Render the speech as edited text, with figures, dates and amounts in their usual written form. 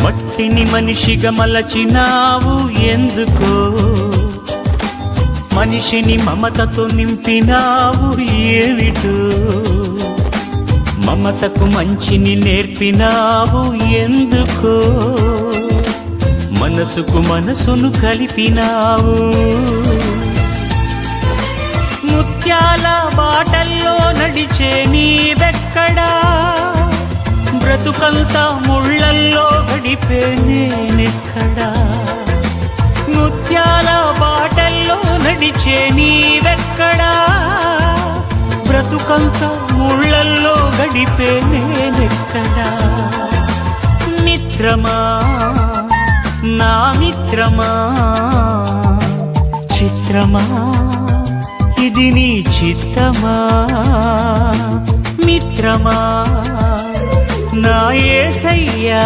మట్టిని మనిషిగా మలచినావు ఎందుకో, మనిషిని మమతతో నింపినావు ఏమిటో, మమతకు మంచిని నేర్పినావు ఎందుకో, మనసుకు మనసును కలిపినావు. ముత్యాల బాటల్లో నడిచే నీవెక్కడా, బ్రతుకంతా ముళ్ళల్లో గడిపే నేనెక్కడా. ముత్యాల బాటల్లో నడిచే నీవెక్కడా, బ్రతుకంతా ముళ్ళల్లో గడిపే నేనెక్కడా. మిత్రమా నా మిత్రమా, చిత్రమా ఇది నీ చిత్తమా. మిత్రమా నా యేసయ్యా.